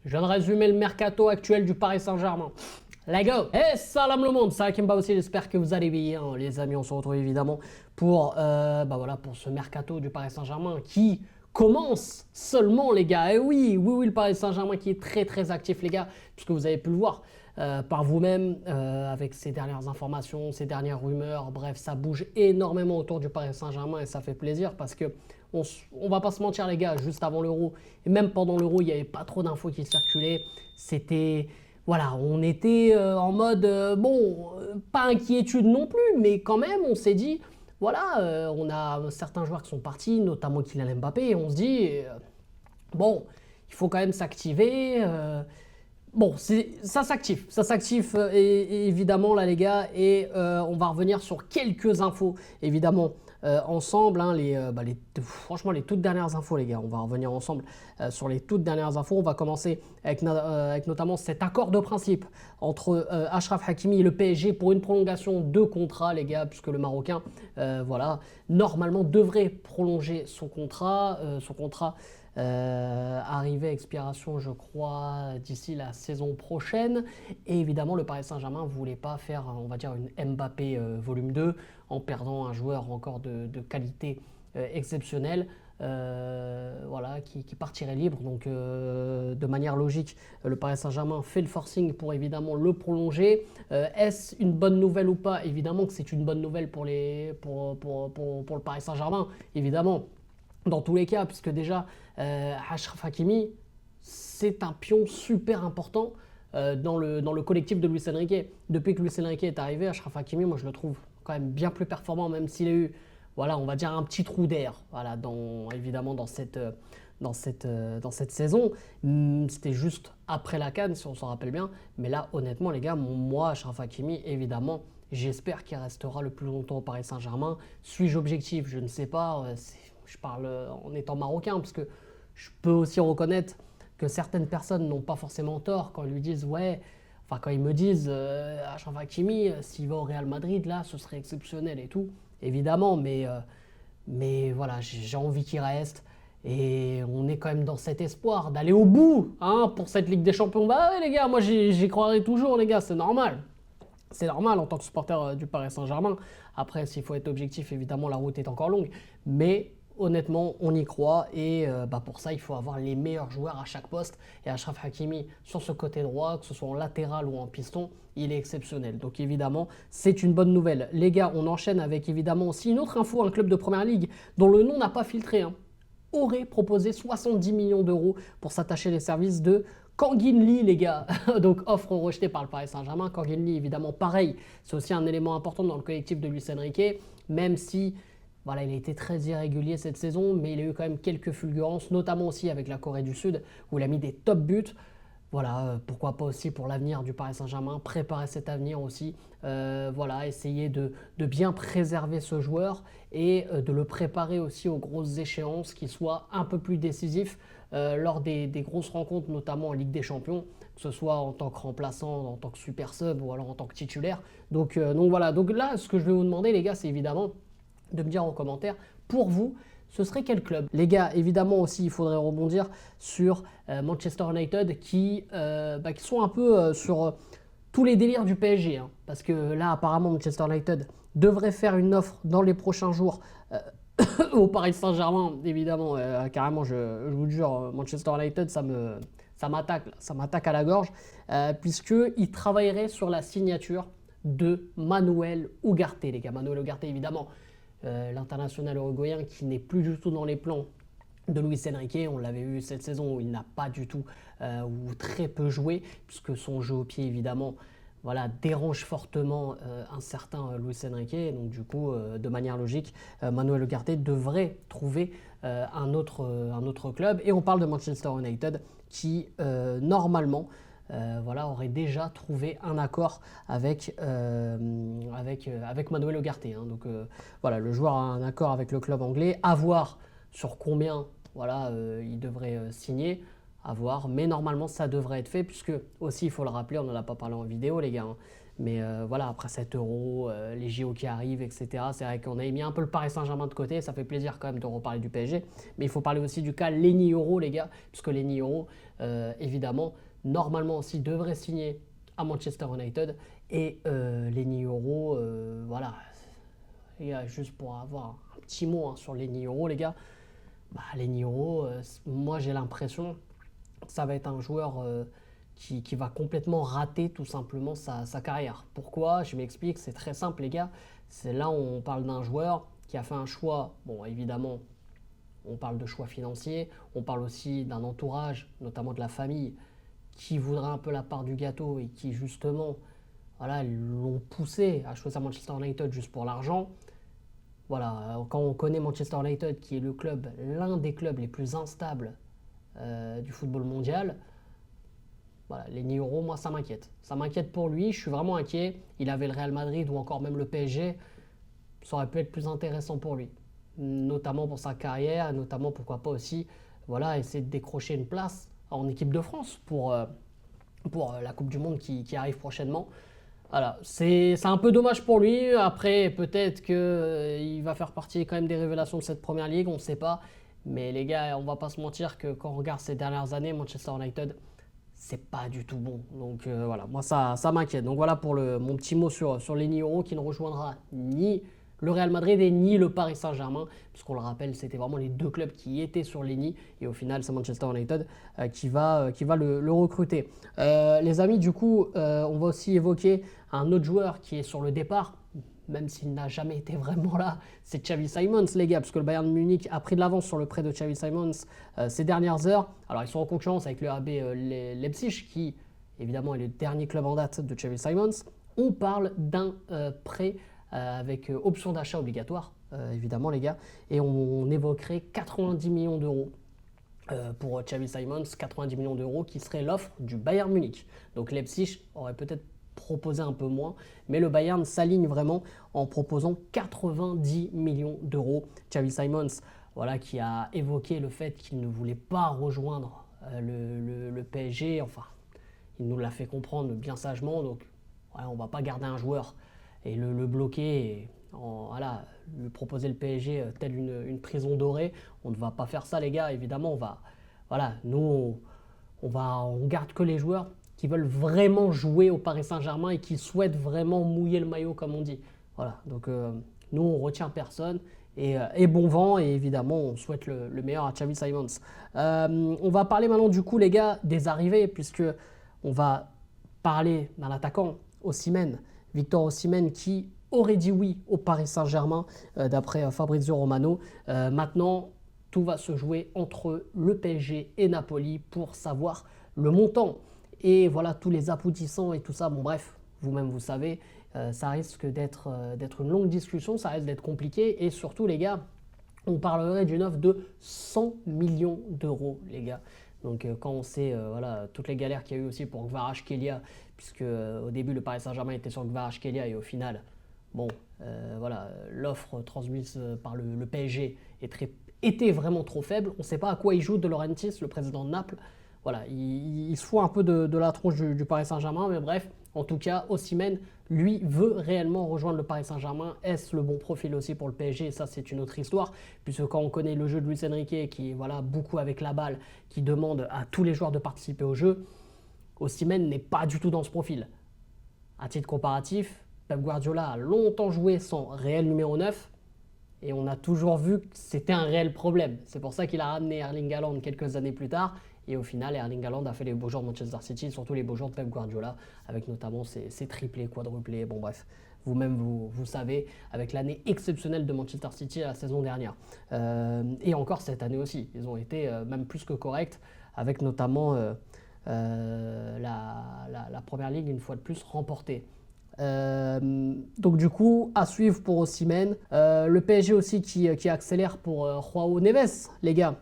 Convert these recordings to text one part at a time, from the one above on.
Je viens de résumer le mercato actuel du Paris Saint-Germain. Let's go! Et salam le monde, c'est Hakim aussi, j'espère que vous allez bien les amis. On se retrouve évidemment pour, pour ce mercato du Paris Saint-Germain qui commence seulement les gars. Et oui, le Paris Saint-Germain qui est très actif les gars, puisque vous avez pu le voir par vous-même avec ces dernières informations, ces dernières rumeurs. Bref, ça bouge énormément autour du Paris Saint-Germain et ça fait plaisir parce que on va pas se mentir les gars, juste avant l'Euro et même pendant l'Euro, il n'y avait pas trop d'infos qui circulaient. C'était... Voilà, on était en mode, pas inquiétude non plus, mais quand même, on s'est dit, voilà, on a certains joueurs qui sont partis, notamment Kylian Mbappé, et on se dit, il faut quand même s'activer. Ça s'active évidemment là les gars, et on va revenir sur quelques infos, évidemment, ensemble, hein, franchement les toutes dernières infos les gars, on va revenir ensemble sur les toutes dernières infos. On va commencer avec notamment cet accord de principe entre Achraf Hakimi et le PSG pour une prolongation de contrat les gars, puisque le Marocain normalement devrait prolonger son contrat, arrivé à expiration je crois d'ici la saison prochaine. Et évidemment le Paris Saint-Germain ne voulait pas faire on va dire une Mbappé volume 2 en perdant un joueur encore de qualité exceptionnelle, qui partirait libre. Donc de manière logique le Paris Saint-Germain fait le forcing pour évidemment le prolonger. Est-ce une bonne nouvelle ou pas? Évidemment que c'est une bonne nouvelle pour le Paris Saint-Germain, évidemment, dans tous les cas, puisque déjà Achraf Hakimi c'est un pion super important dans le collectif de Luis Enrique. Depuis que Luis Enrique est arrivé, Achraf Hakimi, moi je le trouve quand même bien plus performant, même s'il a eu, on va dire un petit trou d'air, évidemment dans cette saison. C'était juste après la CAN, si on s'en rappelle bien. Mais là, honnêtement, les gars, moi, Achraf Hakimi, évidemment, j'espère qu'il restera le plus longtemps au Paris Saint-Germain. Suis-je objectif? Je ne sais pas. Je parle en étant marocain, parce que je peux aussi reconnaître que certaines personnes n'ont pas forcément tort quand ils lui disent quand ils me disent Achraf Hakimi, s'il va au Real Madrid, là, ce serait exceptionnel et tout. Évidemment, mais voilà, j'ai envie qu'il reste. Et on est quand même dans cet espoir d'aller au bout pour cette Ligue des Champions. Bah ouais les gars, moi j'y croirai toujours les gars, c'est normal. C'est normal en tant que supporter du Paris Saint-Germain. Après, s'il faut être objectif, évidemment, la route est encore longue. Mais honnêtement, on y croit et pour ça, il faut avoir les meilleurs joueurs à chaque poste. Et Achraf Hakimi, sur ce côté droit, que ce soit en latéral ou en piston, il est exceptionnel. Donc évidemment, c'est une bonne nouvelle. Les gars, on enchaîne avec évidemment aussi une autre info, un club de Première Ligue dont le nom n'a pas filtré, aurait proposé 70 millions d'euros pour s'attacher les services de Kangin Lee, les gars. Donc offre rejetée par le Paris Saint-Germain. Kangin Lee, évidemment, pareil, c'est aussi un élément important dans le collectif de Luis Enrique, même si il a été très irrégulier cette saison, mais il a eu quand même quelques fulgurances, notamment aussi avec la Corée du Sud, où il a mis des top buts. Pourquoi pas aussi pour l'avenir du Paris Saint-Germain, préparer cet avenir aussi, essayer de bien préserver ce joueur et de le préparer aussi aux grosses échéances, qu'il soit un peu plus décisif lors des grosses rencontres, notamment en Ligue des Champions, que ce soit en tant que remplaçant, en tant que super sub ou alors en tant que titulaire. Donc là, ce que je vais vous demander les gars, c'est évidemment de me dire en commentaire, pour vous, ce serait quel club? Les gars, évidemment aussi, il faudrait rebondir sur Manchester United qui sont un peu sur tous les délires du PSG. Parce que là, apparemment, Manchester United devrait faire une offre dans les prochains jours au Paris Saint-Germain. Évidemment, carrément, je vous jure, Manchester United, ça m'attaque à la gorge, puisqu'il travaillerait sur la signature de Manuel Ugarte, les gars. Manuel Ugarte, évidemment, l'international uruguayen qui n'est plus du tout dans les plans de Luis Enrique. On l'avait vu cette saison où il n'a pas du tout ou très peu joué, puisque son jeu au pied évidemment dérange fortement un certain Luis Enrique. Donc du coup, de manière logique, Manuel Ugarte devrait trouver un autre club. Et on parle de Manchester United qui normalement aurait déjà trouvé un accord avec Manuel Ugarte. Donc le joueur a un accord avec le club anglais, à voir sur combien il devrait signer, à voir, mais normalement ça devrait être fait, puisque aussi il faut le rappeler, on n'en a pas parlé en vidéo les gars, Mais voilà, après 7 euros, les JO qui arrivent, etc. C'est vrai qu'on a mis un peu le Paris Saint-Germain de côté. Ça fait plaisir quand même de reparler du PSG. Mais il faut parler aussi du cas Lenny Yoro, les gars. Puisque Lenny Yoro, évidemment, normalement aussi devrait signer à Manchester United. Et Lenny Yoro, voilà. Les gars, juste pour avoir un petit mot hein, sur Lenny Yoro, les gars. Bah, Lenny Yoro, moi j'ai l'impression que ça va être un joueur qui va complètement rater tout simplement sa carrière. Pourquoi? Je m'explique, c'est très simple les gars. C'est là où on parle d'un joueur qui a fait un choix, bon évidemment on parle de choix financiers, on parle aussi d'un entourage, notamment de la famille, qui voudrait un peu la part du gâteau et qui justement voilà, l'ont poussé à choisir Manchester United juste pour l'argent. Voilà, quand on connaît Manchester United, qui est le club, l'un des clubs les plus instables du football mondial, voilà, Lenny Yoro, moi ça m'inquiète. Ça m'inquiète pour lui, je suis vraiment inquiet. Il avait le Real Madrid ou encore même le PSG, ça aurait pu être plus intéressant pour lui. Notamment pour sa carrière, notamment pourquoi pas aussi voilà, essayer de décrocher une place en équipe de France pour la Coupe du Monde qui arrive prochainement. Voilà, c'est un peu dommage pour lui. Après, peut-être qu'il va faire partie quand même des révélations de cette première ligue, on ne sait pas. Mais les gars, on va pas se mentir que quand on regarde ces dernières années, Manchester United, c'est pas du tout bon. Donc voilà, moi ça m'inquiète. Donc voilà pour mon petit mot sur Lenny Yoro qui ne rejoindra ni le Real Madrid et ni le Paris Saint-Germain, puisqu'on le rappelle, c'était vraiment les deux clubs qui étaient sur Lenny, et au final, c'est Manchester United qui va le recruter. Les amis, du coup, on va aussi évoquer un autre joueur qui est sur le départ, même s'il n'a jamais été vraiment là, c'est Xavi Simons, les gars, parce que le Bayern Munich a pris de l'avance sur le prêt de Xavi Simons ces dernières heures. Alors, ils sont en concurrence avec le RB Leipzig, qui, évidemment, est le dernier club en date de Xavi Simons. On parle d'un prêt avec option d'achat obligatoire, évidemment, les gars, et on évoquerait 90 millions d'euros pour Xavi Simons, 90 millions d'euros qui serait l'offre du Bayern Munich. Donc Leipzig aurait peut-être proposé un peu moins, mais le Bayern s'aligne vraiment en proposant 90 millions d'euros. Xavi Simons, voilà, qui a évoqué le fait qu'il ne voulait pas rejoindre le PSG, enfin, il nous l'a fait comprendre bien sagement, donc ouais, on ne va pas garder un joueur et le bloquer et voilà, lui proposer le PSG tel une prison dorée. On ne va pas faire ça les gars, évidemment, voilà, nous on garde que les joueurs qui veulent vraiment jouer au Paris Saint-Germain et qui souhaitent vraiment mouiller le maillot comme on dit. Voilà, donc nous on retient personne et bon vent, et évidemment on souhaite le meilleur à Xavi Simons. On va parler maintenant du coup les gars des arrivées, puisque on va parler d'un attaquant, Osimhen, Victor Osimhen, qui aurait dit oui au Paris Saint-Germain d'après Fabrizio Romano. Maintenant, tout va se jouer entre le PSG et Napoli pour savoir le montant. Et voilà, tous les aboutissants et tout ça, bon bref, vous-même vous savez, ça risque d'être une longue discussion, ça risque d'être compliqué. Et surtout les gars, on parlerait d'une offre de 100 millions d'euros les gars. Donc quand on sait voilà, toutes les galères qu'il y a eu aussi pour Kvaratskhelia, puisque au début le Paris Saint-Germain était sur Kvaratskhelia et au final, bon, voilà, l'offre transmise par le PSG était vraiment trop faible. On ne sait pas à quoi il joue De Laurentiis, le président de Naples. Voilà, il se fout un peu de la tronche du Paris Saint-Germain, mais bref, en tout cas, Osimhen, lui, veut réellement rejoindre le Paris Saint-Germain. Est-ce le bon profil aussi pour le PSG? Ça, c'est une autre histoire, puisque quand on connaît le jeu de Luis Enrique, qui est voilà, beaucoup avec la balle, qui demande à tous les joueurs de participer au jeu, Osimhen n'est pas du tout dans ce profil. À titre comparatif, Pep Guardiola a longtemps joué sans réel numéro 9, et on a toujours vu que c'était un réel problème. C'est pour ça qu'il a ramené Erling Haaland quelques années plus tard. Et au final, Erling Haaland a fait les beaux jours de Manchester City, surtout les beaux jours de Pep Guardiola, avec notamment ses triplés, quadruplés. Bon bref, vous-même vous savez, avec l'année exceptionnelle de Manchester City la saison dernière. Et encore cette année aussi, ils ont été même plus que corrects, avec notamment la Première Ligue une fois de plus remportée. Donc du coup, à suivre pour Osimhen. Le PSG aussi qui accélère pour João Neves, les gars.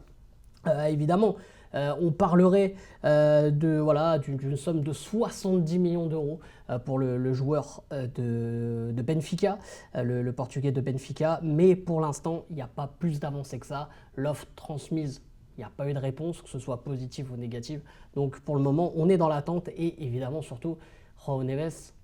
Évidemment, on parlerait d'une somme de 70 millions d'euros pour le joueur de Benfica, le Portugais de Benfica. Mais pour l'instant, il n'y a pas plus d'avancée que ça. L'offre transmise, il n'y a pas eu de réponse, que ce soit positive ou négative. Donc pour le moment, on est dans l'attente et évidemment surtout João Neves.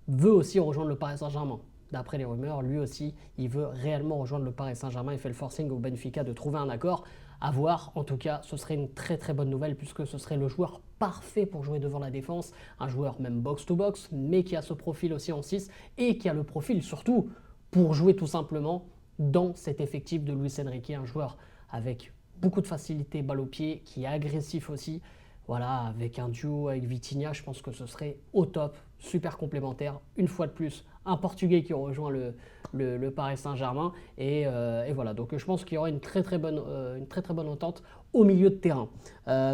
veut aussi rejoindre le Paris Saint-Germain. D'après les rumeurs, lui aussi, il veut réellement rejoindre le Paris Saint-Germain. Il fait le forcing au Benfica de trouver un accord. À voir, en tout cas, ce serait une très très bonne nouvelle puisque ce serait le joueur parfait pour jouer devant la défense. Un joueur même box-to-box, mais qui a ce profil aussi en 6 et qui a le profil surtout pour jouer tout simplement dans cet effectif de Luis Enrique. Un joueur avec beaucoup de facilité, balle au pied, qui est agressif aussi. Voilà, avec un duo avec Vitinha, je pense que ce serait au top, super complémentaire. Une fois de plus, un Portugais qui rejoint le Paris Saint-Germain. Et voilà, donc je pense qu'il y aura une très très bonne entente au milieu de terrain.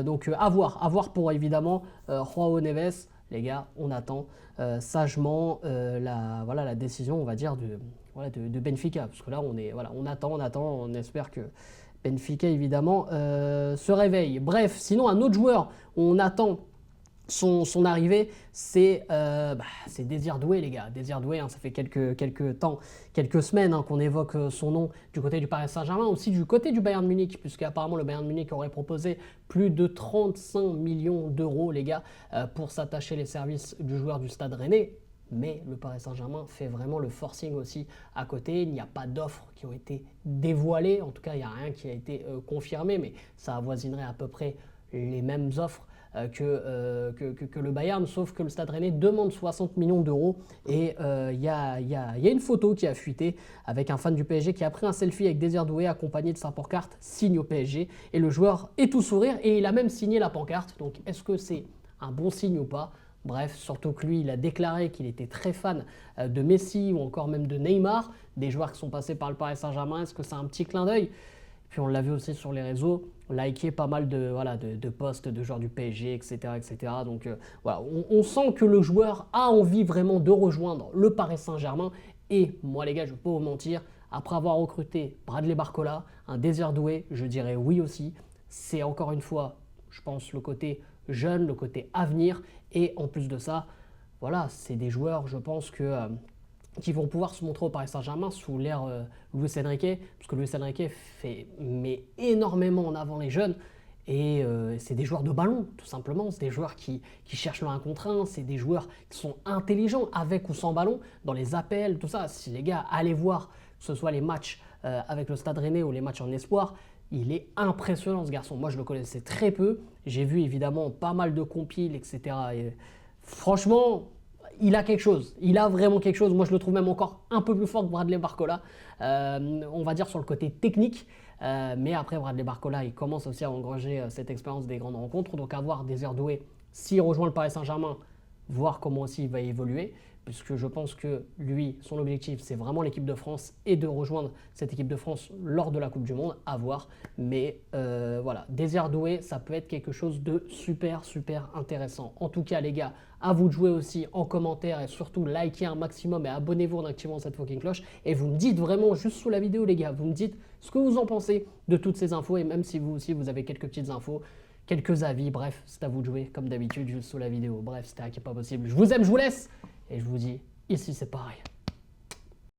Donc à voir pour évidemment João Neves. Les gars, on attend sagement la décision, on va dire, de Benfica. Parce que là, on attend, on espère que Benfica, évidemment, se réveille. Bref, sinon, un autre joueur, on attend son arrivée, c'est Désir Doué, les gars. Désir Doué, hein, ça fait quelques semaines qu'on évoque son nom du côté du Paris Saint-Germain, aussi du côté du Bayern Munich, puisqu'apparemment le Bayern Munich aurait proposé plus de 35 millions d'euros, les gars, pour s'attacher les services du joueur du Stade Rennais. Mais le Paris Saint-Germain fait vraiment le forcing aussi à côté. Il n'y a pas d'offres qui ont été dévoilées. En tout cas, il n'y a rien qui a été confirmé, mais ça avoisinerait à peu près les mêmes offres que le Bayern, sauf que le Stade Rennais demande 60 millions d'euros. Et il y a une photo qui a fuité avec un fan du PSG qui a pris un selfie avec Désir Doué accompagné de sa pancarte « Signe au PSG ». Et le joueur est tout sourire et il a même signé la pancarte. Donc, est-ce que c'est un bon signe ou pas ? Bref, surtout que lui, il a déclaré qu'il était très fan de Messi ou encore même de Neymar, des joueurs qui sont passés par le Paris Saint-Germain. Est-ce que c'est un petit clin d'œil? Puis on l'a vu aussi sur les réseaux, liker pas mal de posts de joueurs du PSG, etc. etc. Donc voilà, on sent que le joueur a envie vraiment de rejoindre le Paris Saint-Germain. Et moi les gars, je ne vais pas vous mentir, après avoir recruté Bradley Barcola, un Désir Doué, je dirais oui aussi. C'est encore une fois, je pense, le côté jeune, le côté avenir. Et en plus de ça, voilà, c'est des joueurs, je pense, qui vont pouvoir se montrer au Paris Saint-Germain sous l'ère Luis Enrique, parce que Luis Enrique met énormément en avant les jeunes. Et c'est des joueurs de ballon, tout simplement. C'est des joueurs qui cherchent le 1 contre 1. C'est des joueurs qui sont intelligents, avec ou sans ballon, dans les appels, tout ça. Si les gars, allez voir, que ce soit les matchs avec le Stade Rennais ou les matchs en espoir, il est impressionnant ce garçon. Moi, je le connaissais très peu. J'ai vu évidemment pas mal de compiles, etc. Et franchement, il a quelque chose. Il a vraiment quelque chose. Moi, je le trouve même encore un peu plus fort que Bradley Barcola. On va dire sur le côté technique. Mais après, Bradley Barcola, il commence aussi à engranger cette expérience des grandes rencontres. Donc, à voir Désir Doué, s'il rejoint le Paris Saint-Germain, voir comment aussi il va évoluer. Puisque je pense que lui, son objectif, c'est vraiment l'équipe de France et de rejoindre cette équipe de France lors de la Coupe du Monde, à voir. Mais voilà, Désir Doué, ça peut être quelque chose de super, super intéressant. En tout cas, les gars, à vous de jouer aussi en commentaire et surtout likez un maximum et abonnez-vous en activant cette fucking cloche. Et vous me dites vraiment, juste sous la vidéo, les gars, vous me dites ce que vous en pensez de toutes ces infos. Et même si vous aussi, vous avez quelques petites infos, quelques avis, bref, c'est à vous de jouer, comme d'habitude, juste sous la vidéo. Bref, c'était pas possible. Je vous aime, je vous laisse. Et je vous dis, ici c'est pareil.